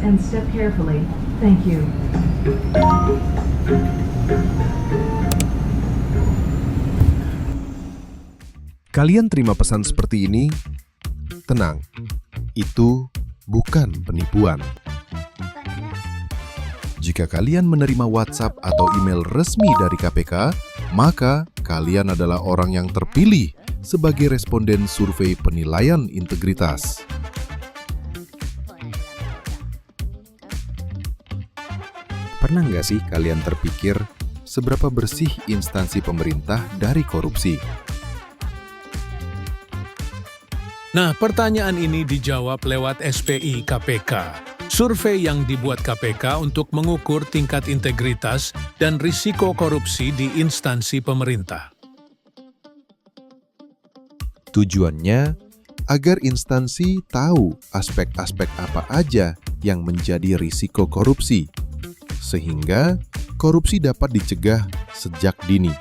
and step carefully. Thank you. Kalian terima pesan seperti ini? Tenang, itu bukan penipuan. Jika kalian menerima WhatsApp atau email resmi dari KPK, maka kalian adalah orang yang terpilih sebagai responden survei penilaian integritas. Pernah nggak sih kalian terpikir seberapa bersih instansi pemerintah dari korupsi? Nah, pertanyaan ini dijawab lewat SPI KPK. Survei yang dibuat KPK untuk mengukur tingkat integritas dan risiko korupsi di instansi pemerintah. Tujuannya agar instansi tahu aspek-aspek apa aja yang menjadi risiko korupsi, sehingga korupsi dapat dicegah sejak dini.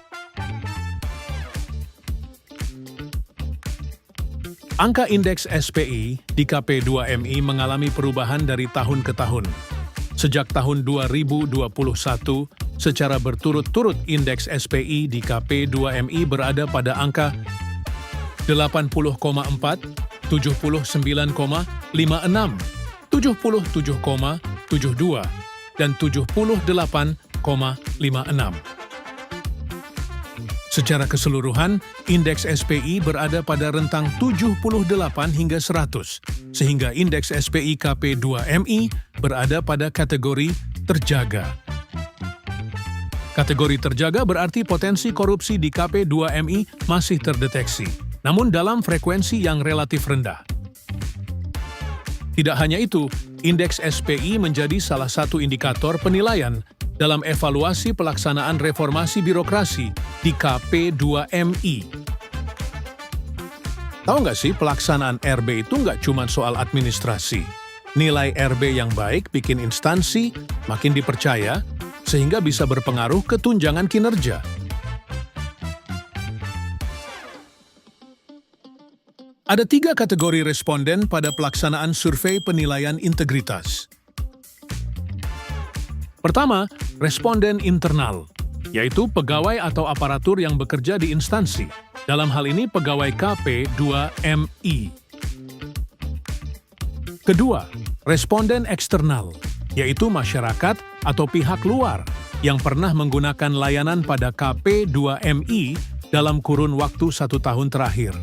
Angka indeks SPI di KP2MI mengalami perubahan dari tahun ke tahun. Sejak tahun 2021, secara berturut-turut indeks SPI di KP2MI berada pada angka 80,4, 79,56, 77,72, dan 78,56. Secara keseluruhan, indeks SPI berada pada rentang 78 hingga 100, sehingga indeks SPI KP2MI berada pada kategori terjaga. Kategori terjaga berarti potensi korupsi di KP2MI masih terdeteksi, namun dalam frekuensi yang relatif rendah. Tidak hanya itu, indeks SPI menjadi salah satu indikator penilaian dalam evaluasi pelaksanaan reformasi birokrasi di KP2MI. Tahu nggak sih, pelaksanaan RB itu nggak cuma soal administrasi. Nilai RB yang baik bikin instansi makin dipercaya, sehingga bisa berpengaruh ke tunjangan kinerja. Ada 3 kategori responden pada pelaksanaan survei penilaian integritas. Pertama, responden internal, yaitu pegawai atau aparatur yang bekerja di instansi. Dalam hal ini, pegawai KP2MI. Kedua, responden eksternal, yaitu masyarakat atau pihak luar yang pernah menggunakan layanan pada KP2MI dalam kurun waktu 1 tahun terakhir.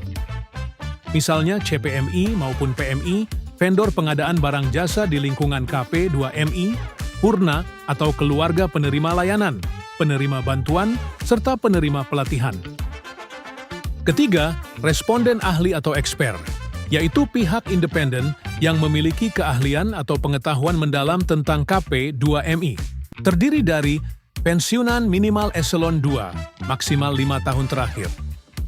Misalnya CPMI maupun PMI, vendor pengadaan barang jasa di lingkungan KP2MI, Purna atau keluarga penerima layanan, penerima bantuan, serta penerima pelatihan. Ketiga, responden ahli atau eksper, yaitu pihak independen yang memiliki keahlian atau pengetahuan mendalam tentang KP2MI. Terdiri dari pensiunan minimal eselon 2, maksimal 5 tahun terakhir,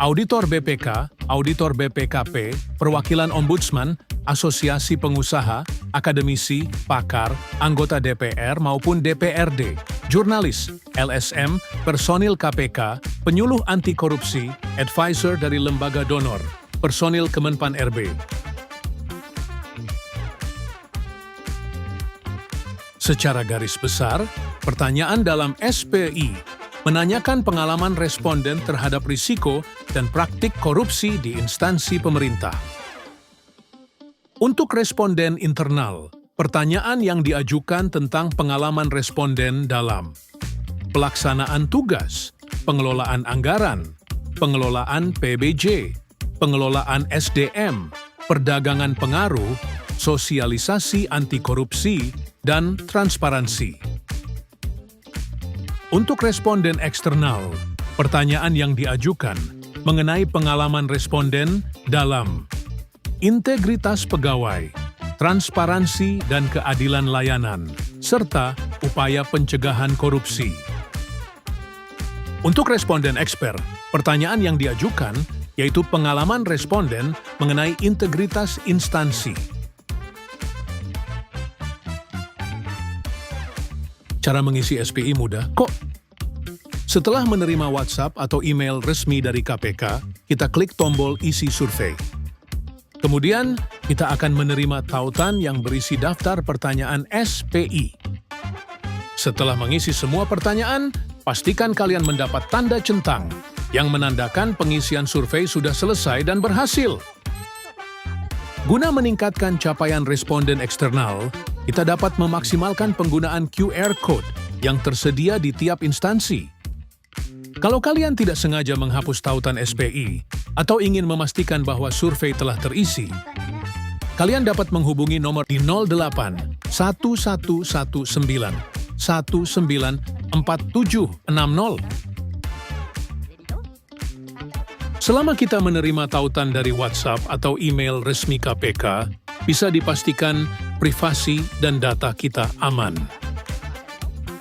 auditor BPK, auditor BPKP, perwakilan ombudsman, asosiasi pengusaha, akademisi, pakar, anggota DPR maupun DPRD, jurnalis, LSM, personil KPK, penyuluh anti korupsi, advisor dari lembaga donor, personil Kemenpan RB. Secara garis besar, pertanyaan dalam SPI menanyakan pengalaman responden terhadap risiko dan praktik korupsi di instansi pemerintah. Untuk responden internal, pertanyaan yang diajukan tentang pengalaman responden dalam pelaksanaan tugas, pengelolaan anggaran, pengelolaan PBJ, pengelolaan SDM, perdagangan pengaruh, sosialisasi anti korupsi, dan transparansi. Untuk responden eksternal, pertanyaan yang diajukan mengenai pengalaman responden dalam integritas pegawai, transparansi dan keadilan layanan, serta upaya pencegahan korupsi. Untuk responden eksper, pertanyaan yang diajukan yaitu pengalaman responden mengenai integritas instansi. Cara mengisi SPI mudah kok. Setelah menerima WhatsApp atau email resmi dari KPK, kita klik tombol isi survei. Kemudian, kita akan menerima tautan yang berisi daftar pertanyaan SPI. Setelah mengisi semua pertanyaan, pastikan kalian mendapat tanda centang yang menandakan pengisian survei sudah selesai dan berhasil. Guna meningkatkan capaian responden eksternal, kita dapat memaksimalkan penggunaan QR Code yang tersedia di tiap instansi. Kalau kalian tidak sengaja menghapus tautan SPI atau ingin memastikan bahwa survei telah terisi, kalian dapat menghubungi nomor di 08 1119 194760. Selama kita menerima tautan dari WhatsApp atau email resmi KPK, bisa dipastikan privasi dan data kita aman.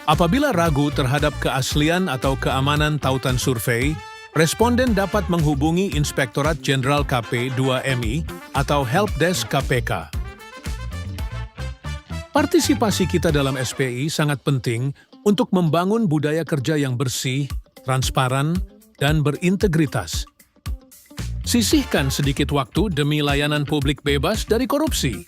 Apabila ragu terhadap keaslian atau keamanan tautan survei, responden dapat menghubungi Inspektorat Jenderal KP 2MI atau Helpdesk KPK. Partisipasi kita dalam SPI sangat penting untuk membangun budaya kerja yang bersih, transparan, dan berintegritas. Sisihkan sedikit waktu demi layanan publik bebas dari korupsi.